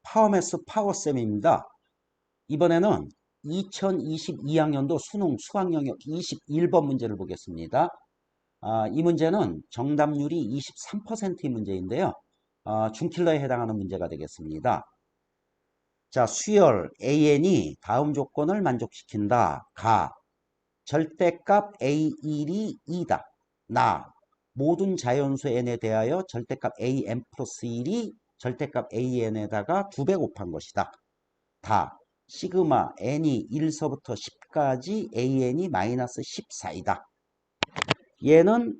파워매스 파워쌤입니다. 이번에는 2022학년도 수능 수학 영역 21번 문제를 보겠습니다. 이 문제는 정답률이 23%의 문제인데요. 중킬러에 해당하는 문제가 되겠습니다. 자, 수열 AN이 다음 조건을 만족시킨다. 가. 절대값 A1이 2다. 나. 모든 자연수 n에 대하여 절대값 an 플러스 1이 절대값 an에다가 2배 곱한 것이다. 다. 시그마 n이 1서부터 10까지 an이 마이너스 14이다. 얘는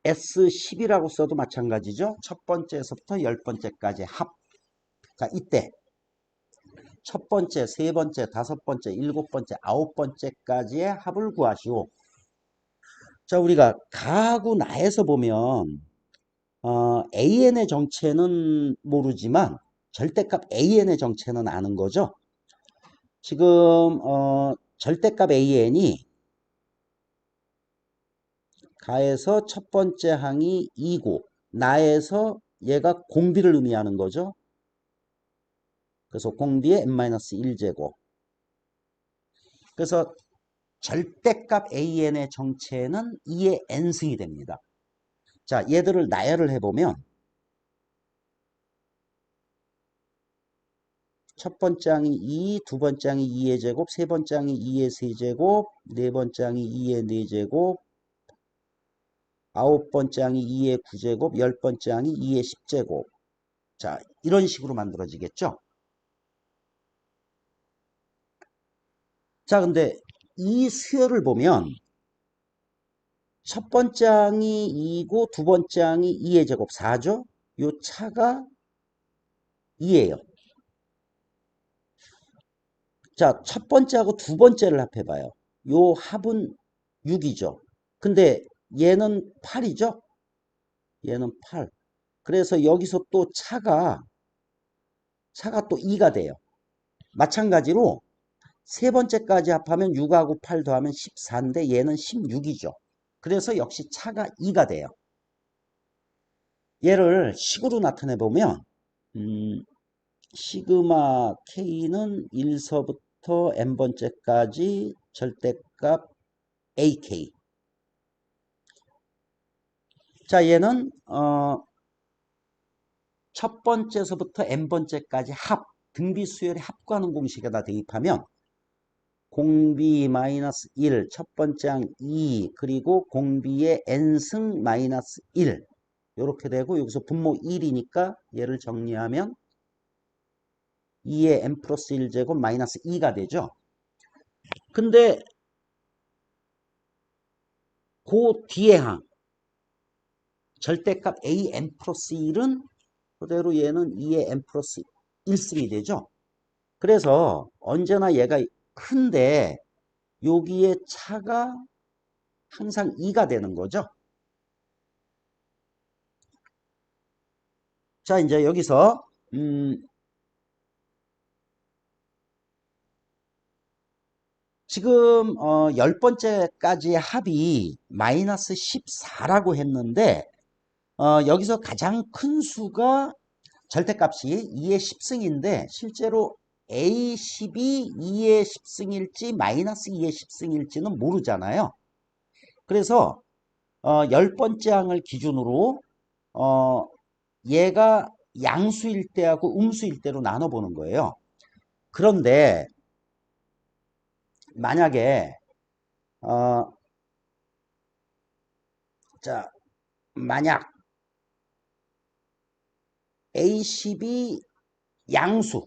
S10이라고 써도 마찬가지죠. 첫 번째에서부터 10번째까지 합. 자, 이때 첫 번째, 세 번째, 다섯 번째, 일곱 번째, 아홉 번째까지의 합을 구하시오. 자, 우리가 가하고 나에서 보면 an의 정체는 모르지만 절대값 an의 정체는 아는 거죠. 지금 절대값 an이 가에서 첫 번째 항이 2고 나에서 얘가 공비를 의미하는 거죠. 그래서 공비의 n-1제곱. 그래서 절대값 an의 정체는 2의 n승이 됩니다. 자, 얘들을 나열을 해보면 첫 번째 항이 2, 두 번째 항이 2의 제곱, 세 번째 항이 2의 세제곱, 네 번째 항이 2의 4제곱, 아홉 번째 항이 2의 9제곱, 열 번째 항이 2의 10제곱. 자, 이런 식으로 만들어지겠죠? 자, 근데 이 수열을 보면 첫 번째 항이 2고 두 번째 항이 2의 제곱 4죠? 요 차가 2예요. 자, 첫 번째하고 두 번째를 합해봐요. 요 합은 6이죠. 근데 얘는 8이죠? 얘는 8. 그래서 여기서 또 차가 또 2가 돼요. 마찬가지로 세 번째까지 합하면 6하고 8 더하면 14인데 얘는 16이죠. 그래서 역시 차가 2가 돼요. 얘를 식으로 나타내 보면 시그마 K는 1서부터 n번째까지 절대값 AK. 자, 얘는 첫 번째서부터 n번째까지 합, 등비 수열의 합과하는 공식에다 대입하면 공비 마이너스 1, 첫 번째 항 2, 그리고 공비의 n승 마이너스 1 이렇게 되고 여기서 분모 1이니까 얘를 정리하면 2의 n 플러스 1제곱 마이너스 2가 되죠. 근데 그 뒤에 항 절대값 an 플러스 1은 그대로 얘는 2의 n 플러스 1승이 되죠. 그래서 언제나 얘가 큰데 여기에 차가 항상 2가 되는 거죠. 자, 이제 여기서 지금 10번째까지의 합이 마이너스 14라고 했는데 여기서 가장 큰 수가 절대값이 2의 10승인데 실제로 A10이 2의 10승일지 마이너스 2의 10승일지는 모르잖아요. 그래서 10번째 항을 기준으로 얘가 양수일 때하고 음수일 때로 나눠보는 거예요. 그런데 만약에 자, 만약 A10이 양수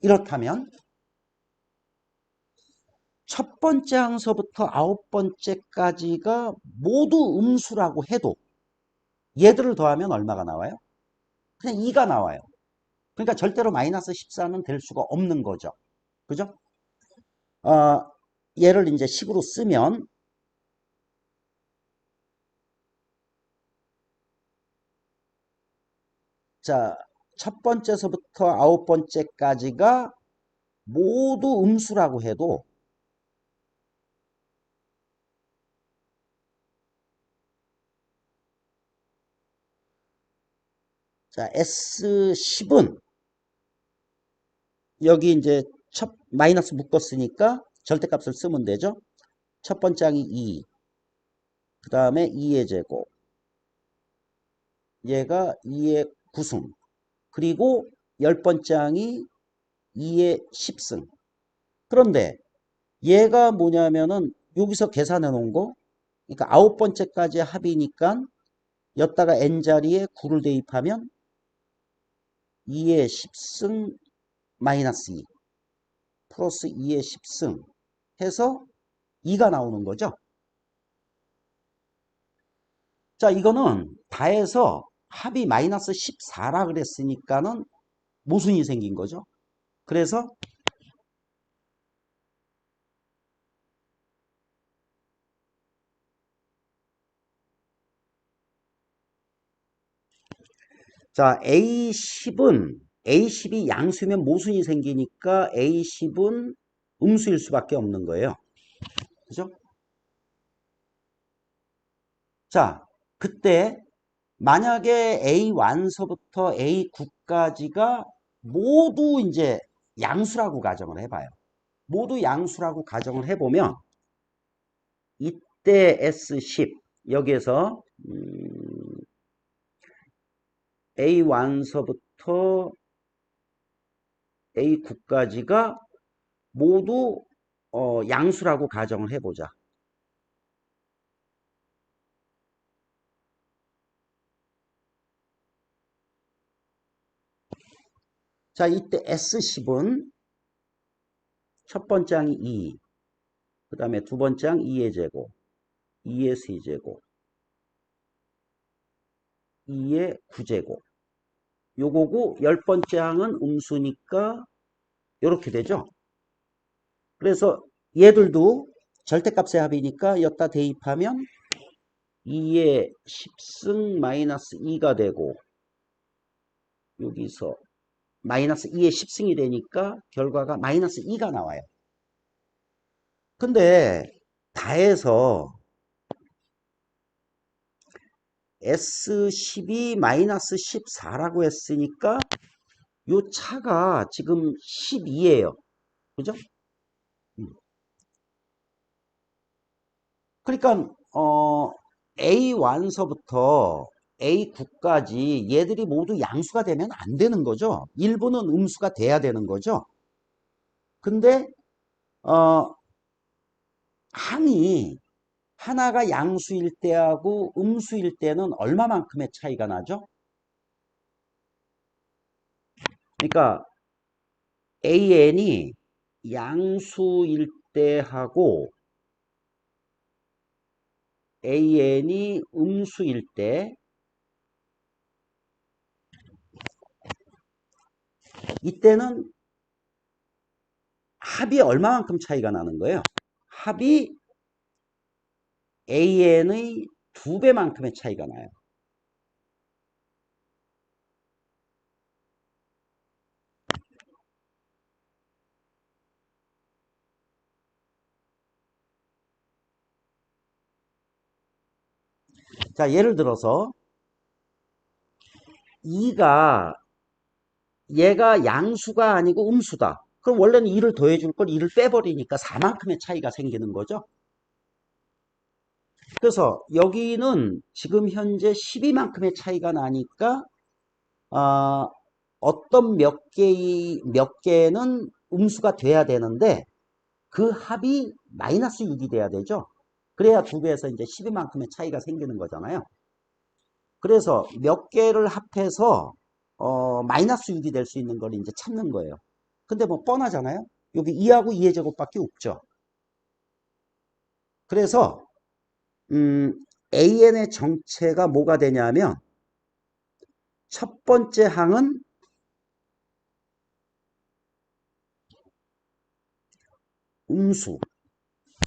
이렇다면 첫 번째 항서부터 아홉 번째까지가 모두 음수라고 해도 얘들을 더하면 얼마가 나와요? 그냥 2가 나와요. 그러니까 절대로 마이너스 14는 될 수가 없는 거죠. 그죠? 얘를 이제 식으로 쓰면 자, 첫 번째서부터 아홉 번째까지가 모두 음수라고 해도 자, S10은 여기 이제 첫 마이너스 묶었으니까 절대값을 쓰면 되죠. 첫 번째 항이 2, 그 다음에 2의 제곱, 얘가 2의 9승, 그리고 열 번째 항이 2의 10승. 그런데 얘가 뭐냐면은 여기서 계산해 놓은 거, 그러니까 아홉 번째까지 합이니까 여기다가 n자리에 9를 대입하면 2의 10승 마이너스 2 플러스 2의 10승 해서 2가 나오는 거죠. 자, 이거는 다해서 합이 마이너스 14라 그랬으니까는 모순이 생긴 거죠. 그래서 자, A10이 양수면 모순이 생기니까 A10은 음수일 수밖에 없는 거예요. 그죠? 자, 그때 만약에 A1서부터 A9까지가 모두 이제 양수라고 가정을 해봐요. 모두 양수라고 가정을 해보면 이때 S10 여기에서 A1서부터 A9까지가 모두 양수라고 가정을 해보자. 자, 이때 S10은 첫 번째 항이 2, 그 다음에 두 번째 항 2의 제곱, 2의 세제곱, 2의 9제곱. 요거고 열 번째 항은 음수니까 이렇게 되죠. 그래서 얘들도 절대값의 합이니까 여기다 대입하면 2의 10승 마이너스 2가 되고 여기서 마이너스 2의 10승이 되니까 결과가 마이너스 2가 나와요. 근데 다해서 S12 마이너스 14라고 했으니까 요 차가 지금 12예요. 그죠? 그러니까 A1서부터 A9까지 얘들이 모두 양수가 되면 안 되는 거죠. 일부는 음수가 돼야 되는 거죠. 근데 항이 하나가 양수일 때하고 음수일 때는 얼마만큼의 차이가 나죠? 그러니까 AN이 양수일 때하고 AN이 음수일 때 이때는 합이 얼마만큼 차이가 나는 거예요? 합이 AN의 2배만큼의 차이가 나요. 자, 예를 들어서 2가 얘가 양수가 아니고 음수다. 그럼 원래는 2를 더해줄 걸 2를 빼버리니까 4만큼의 차이가 생기는 거죠. 그래서 여기는 지금 현재 12만큼의 차이가 나니까 어떤 몇 개는 음수가 돼야 되는데 그 합이 마이너스 6이 돼야 되죠. 그래야 두 배에서 이제 12만큼의 차이가 생기는 거잖아요. 그래서 몇 개를 합해서 마이너스 6이 될 수 있는 걸 이제 찾는 거예요. 근데 뭐 뻔하잖아요. 여기 2하고 2의 제곱밖에 없죠. 그래서 AN의 정체가 뭐가 되냐면 첫 번째 항은 음수,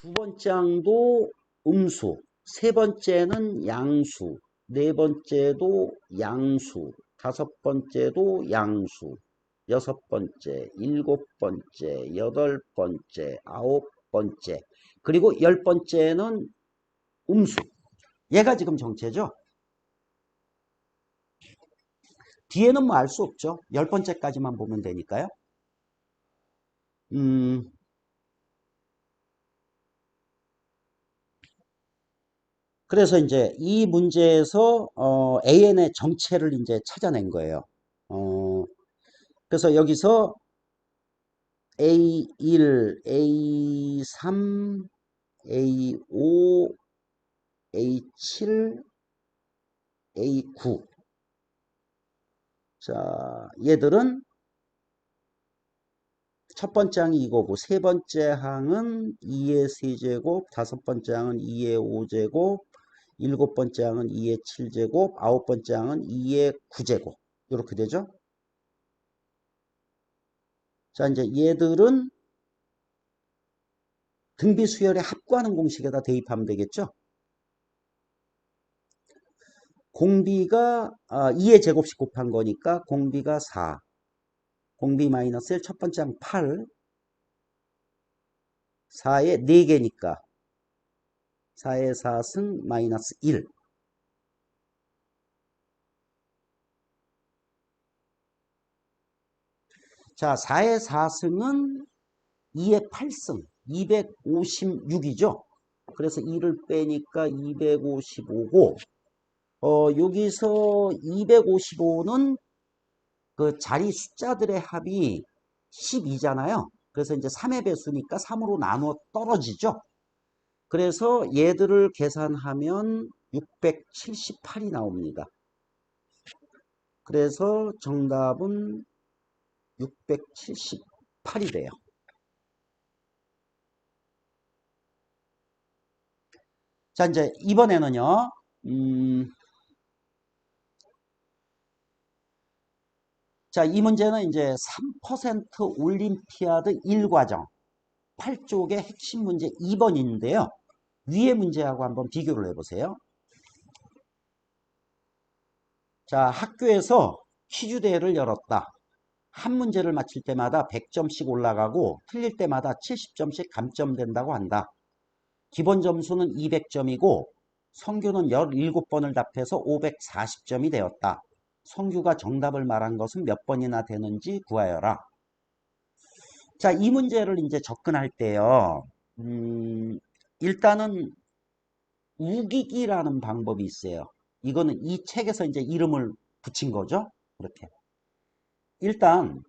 두 번째 항도 음수, 세 번째는 양수, 네 번째도 양수, 다섯 번째도 양수, 여섯 번째, 일곱 번째, 여덟 번째, 아홉 번째, 그리고 열 번째는 음수. 얘가 지금 정체죠. 뒤에는 뭐 알 수 없죠. 10번째까지만 보면 되니까요. 음, 그래서 이제 이 문제에서 AN의 정체를 이제 찾아낸 거예요. 그래서 여기서 A1, A3, A5, A7, A9. 자, 얘들은 첫 번째 항이 이거고, 세 번째 항은 2의 세제곱, 다섯 번째 항은 2의 5제곱, 일곱 번째 항은 2의 7제곱, 아홉 번째 항은 2의 9제곱. 이렇게 되죠? 자, 이제 얘들은 등비 수열의 합구하는 공식에다 대입하면 되겠죠? 공비가 2의 제곱씩 곱한 거니까 공비가 4. 공비 마이너스 1, 첫 번째 항 8. 4의 4개니까 4의 4승 마이너스 1. 자, 4의 4승은 2의 8승, 256이죠. 그래서 2를 빼니까 255고, 여기서 255는 그 자리 숫자들의 합이 12잖아요. 그래서 이제 3의 배수니까 3으로 나누어 떨어지죠. 그래서 얘들을 계산하면 678이 나옵니다. 그래서 정답은 678이 돼요. 자, 이제 이번에는요, 자, 이 문제는 이제 3% 올림피아드 1과정 8쪽의 핵심 문제 2번인데요. 위의 문제하고 한번 비교를 해보세요. 자, 학교에서 퀴즈 대회를 열었다. 한 문제를 맞힐 때마다 100점씩 올라가고 틀릴 때마다 70점씩 감점된다고 한다. 기본 점수는 200점이고 성규는 17번을 답해서 540점이 되었다. 성규가 정답을 말한 것은 몇 번이나 되는지 구하여라. 자, 이 문제를 이제 접근할 때요. 일단은 우기기라는 방법이 있어요. 이거는 이 책에서 이제 이름을 붙인 거죠. 이렇게. 일단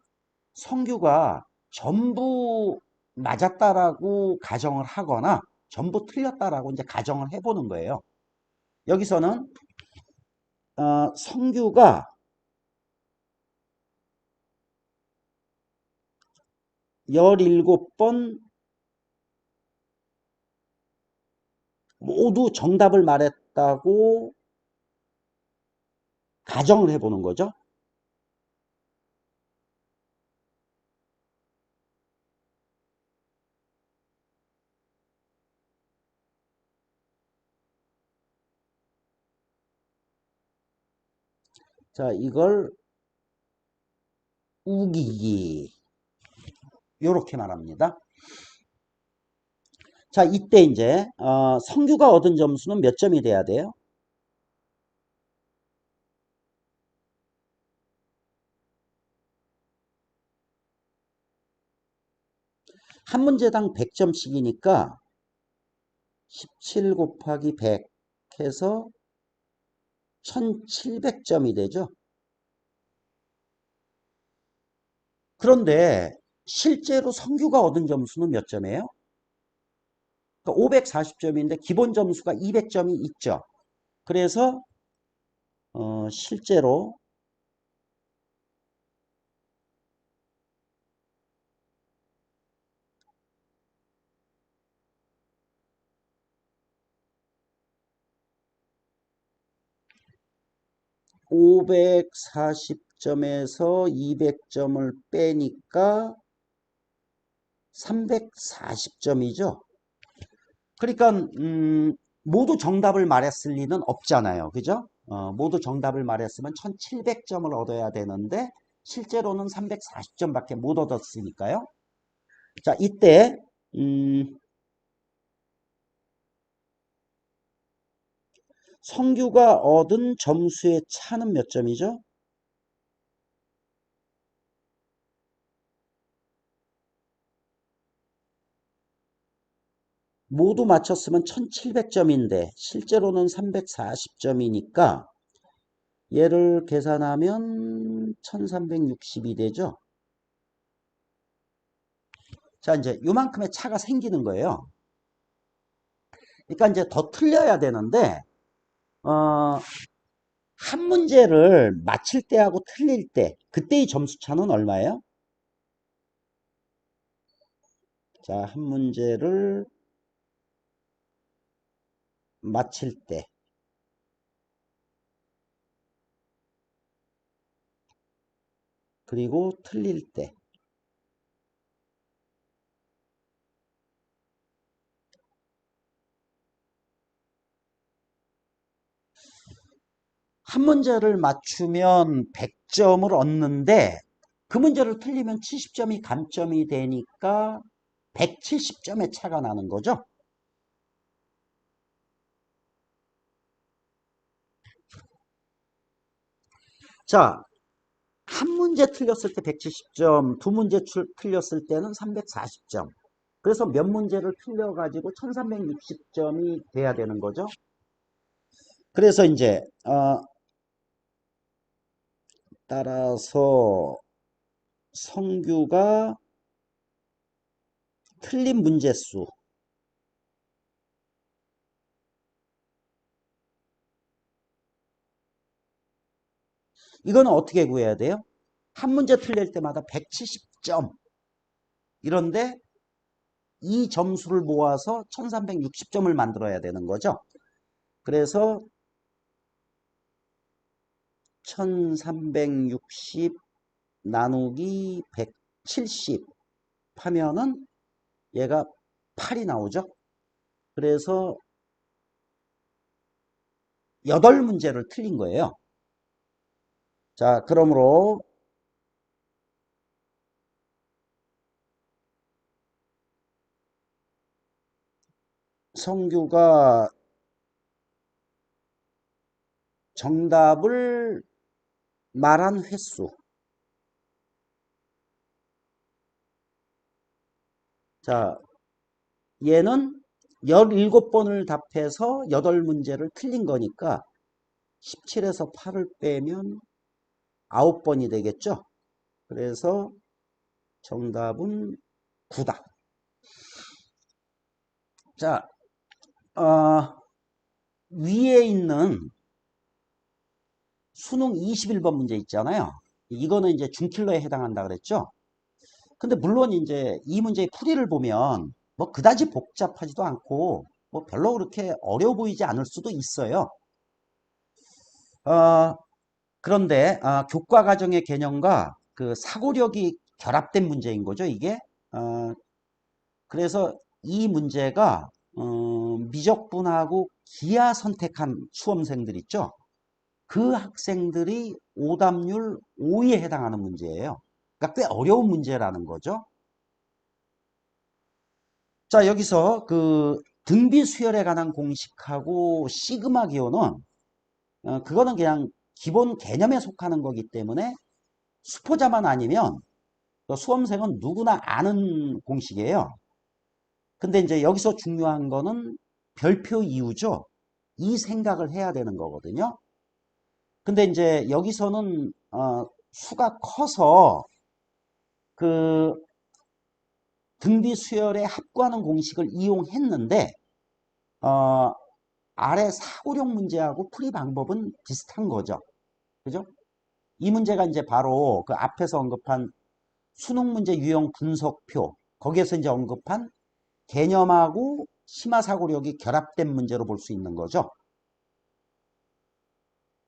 성규가 전부 맞았다라고 가정을 하거나 전부 틀렸다라고 이제 가정을 해보는 거예요. 여기서는 성규가 17번 모두 정답을 말했다고 가정을 해보는 거죠. 자, 이걸 우기기 이렇게 말합니다. 자, 이때 이제 성규가 얻은 점수는 몇 점이 돼야 돼요? 한 문제당 100점씩이니까 17 곱하기 100 해서 1700점이 되죠. 그런데 실제로 성규가 얻은 점수는 몇 점이에요? 그러니까 540점인데 기본 점수가 200점이 있죠. 그래서 실제로 540점에서 200점을 빼니까 340점이죠. 그러니까 모두 정답을 말했을 리는 없잖아요. 그죠? 모두 정답을 말했으면 1700점을 얻어야 되는데 실제로는 340점밖에 못 얻었으니까요. 자, 이때 성규가 얻은 점수의 차는 몇 점이죠? 모두 맞췄으면 1700점인데 실제로는 340점이니까 얘를 계산하면 1360이 되죠. 자, 이제 요만큼의 차가 생기는 거예요. 그러니까 이제 더 틀려야 되는데 어, 한 문제를 맞힐 때하고 틀릴 때 그때의 점수 차는 얼마예요? 자, 한 문제를 맞힐 때 그리고 틀릴 때 한 문제를 맞추면 100점을 얻는데 그 문제를 틀리면 70점이 감점이 되니까 170점의 차가 나는 거죠. 자, 한 문제 틀렸을 때 170점, 두 문제 틀렸을 때는 340점. 그래서 몇 문제를 틀려가지고 1360점이 돼야 되는 거죠. 그래서 이제 따라서 성규가 틀린 문제 수 이거는 어떻게 구해야 돼요? 한 문제 틀릴 때마다 170점 이런데 이 점수를 모아서 1360점을 만들어야 되는 거죠. 그래서 1360 나누기 170 하면은 얘가 8이 나오죠. 그래서 8문제를 틀린 거예요. 자, 그러므로 성규가 정답을 말한 횟수. 자, 얘는 17번을 답해서 8문제를 틀린 거니까 17에서 8을 빼면 9번이 되겠죠. 그래서 정답은 9다. 자, 위에 있는 수능 21번 문제 있잖아요. 이거는 이제 준킬러에 해당한다 그랬죠. 근데 물론 이제 이 문제의 풀이를 보면 뭐 그다지 복잡하지도 않고 뭐 별로 그렇게 어려워 보이지 않을 수도 있어요. 어, 그런데 교과 과정의 개념과 그 사고력이 결합된 문제인 거죠, 이게. 어, 그래서 이 문제가 미적분하고 기하 선택한 수험생들 있죠. 그 학생들이 오답률 5위에 해당하는 문제예요. 그러니까 꽤 어려운 문제라는 거죠. 자, 여기서 그 등비 수열에 관한 공식하고 시그마 기호는 그거는 그냥 기본 개념에 속하는 거기 때문에 수포자만 아니면 그 수험생은 누구나 아는 공식이에요. 근데 이제 여기서 중요한 거는 별표 이유죠. 이 생각을 해야 되는 거거든요. 근데 이제 여기서는 수가 커서 그 등비 수열에 합구하는 공식을 이용했는데 어, 아래 사고력 문제하고 풀이 방법은 비슷한 거죠. 그죠? 이 문제가 이제 바로 그 앞에서 언급한 수능 문제 유형 분석표 거기에서 이제 언급한 개념하고 심화 사고력이 결합된 문제로 볼 수 있는 거죠.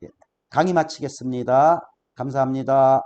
예, 강의 마치겠습니다. 감사합니다.